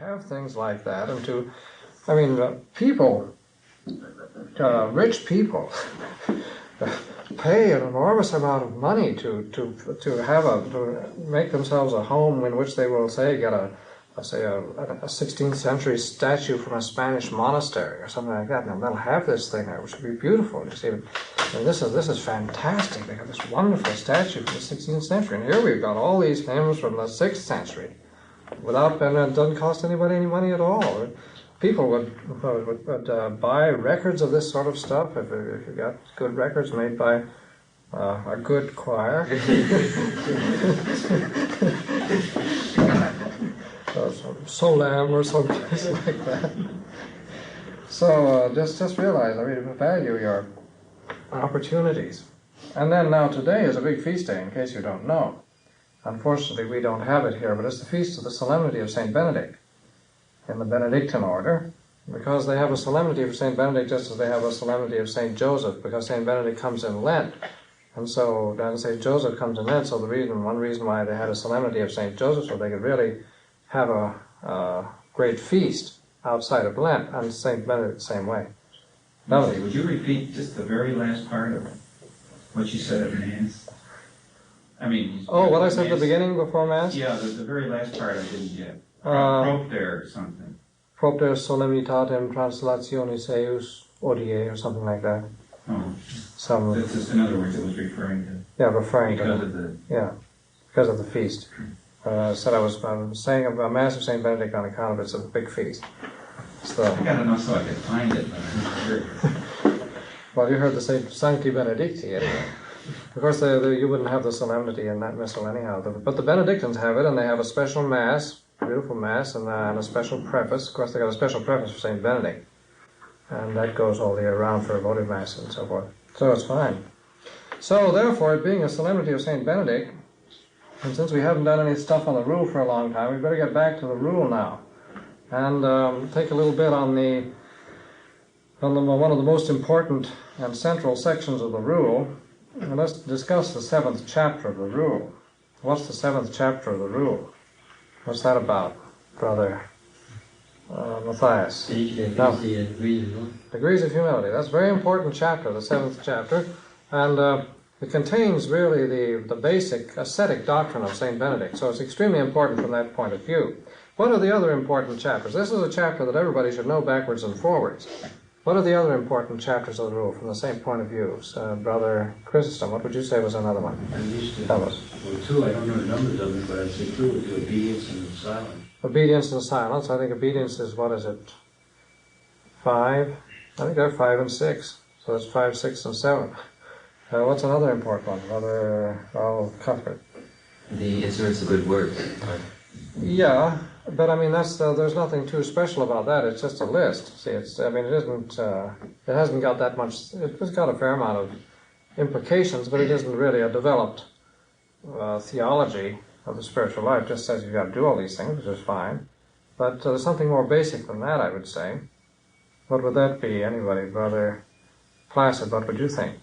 have things like that, and to, I mean, people, rich people, pay an enormous amount of money to make themselves a home in which they will get a 16th century statue from a Spanish monastery or something like that. Now they'll have this thing there, which would be beautiful. You see, this is fantastic. They have this wonderful statue from the 16th century, and here we've got all these hymns from the 6th century, and it doesn't cost anybody any money at all. People would buy records of this sort of stuff if you got good records made by a good choir. Some Solam or someplace like that. So just realize, I mean, value your opportunities. And then now today is a big feast day, in case you don't know. Unfortunately, we don't have it here, but it's the feast of the Solemnity of St. Benedict in the Benedictine order, because they have a solemnity of St. Benedict just as they have a solemnity of St. Joseph, because St. Benedict comes in Lent. And so then St. Joseph comes in Lent, so one reason why they had a solemnity of St. Joseph, so they could really have a great feast outside of Lent, and St. Benedict the same way. Would you repeat just the very last part of what you said at Mass? I mean... Oh, what I said at the beginning before Mass? Yeah, the very last part I didn't get. Propter or something. Propter solemnitatem translationis eius odie, or something like that. Oh, that's just in other words it was referring to. Yeah, referring because to of the... Yeah, because of the feast. Said I was saying about Mass of St. Benedict on account of it's a big feast. I gotta know so I could find it, but I didn't hear it. Well, you heard the Sancti Benedicti anyway. Of course, you wouldn't have the solemnity in that missal anyhow. But the Benedictines have it, and they have a special Mass, beautiful Mass, and a special preface. Of course, they got a special preface for St. Benedict. And that goes all the year around for a votive Mass and so forth. So it's fine. So, therefore, it being a solemnity of St. Benedict, and since we haven't done any stuff on the rule for a long time, we better get back to the rule now. And take a little bit on one of the most important and central sections of the rule. And let's discuss the 7th chapter of the rule. What's the 7th chapter of the rule? What's that about, Brother Matthias? Degrees of humility. That's a very important chapter, the 7th chapter. And it contains really the basic ascetic doctrine of St. Benedict. So it's extremely important from that point of view. What are the other important chapters? This is a chapter that everybody should know backwards and forwards. What are the other important chapters of the rule from the same point of view? Brother Chrysostom, what would you say was another one? Tell us. Well, 2, I don't know the numbers of them, but I'd say 2 would be obedience and silence. Obedience and silence. I think obedience is, 5? I think they're 5 and 6. So that's 5, 6, and 7. What's another important one? Cuthbert. The instruments of good works. Yeah, but I mean there's nothing too special about that. It's just a list. See, it hasn't got that much. It's got a fair amount of implications, but it isn't really a developed theology of the spiritual life. Just says you've got to do all these things, which is fine. But there's something more basic than that, I would say. What would that be? Anybody, Brother Placid? What would you think?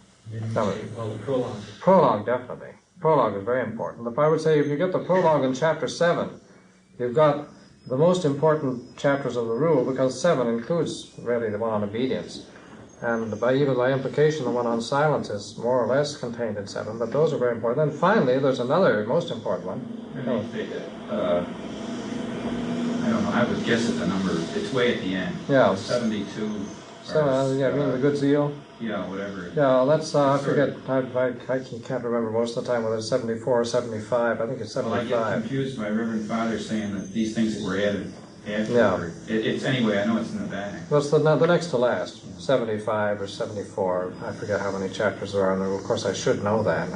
Well, the prologue. Prologue, definitely. Prologue is very important. If I would say if you get the prologue in chapter 7, you've got the most important chapters of the rule, because 7 includes really the one on obedience. And even by implication, the one on silence is more or less contained in 7, but those are very important. Then finally, there's another most important one. I don't know, I would guess at the number, it's way at the end. Yeah. 72. The good zeal? Yeah, whatever. Yeah, that's, I forget, I can't remember most of the time whether it's 74 or 75. I think it's 75. Well, I get confused by Reverend Father saying that these things that were added Yeah. It's anyway, I know it's in the back. Well, it's the next to last, 75 or 74. I forget how many chapters there are in the rule. Of course, I should know that.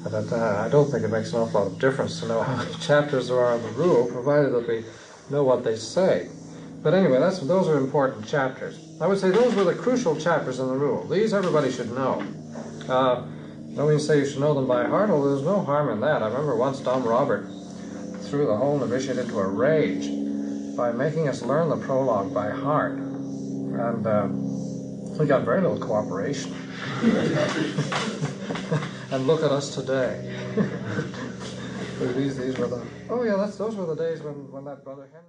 I don't think it makes an awful lot of difference to know how many chapters there are in the rule, provided that we know what they say. But anyway, those are important chapters. I would say those were the crucial chapters in the rule. These everybody should know. Don't mean to say you should know them by heart, although there's no harm in that. I remember once Dom Robert threw the whole novitiate into a rage by making us learn the prologue by heart. And we got very little cooperation. And look at us today. These were those were the days when that Brother Henry...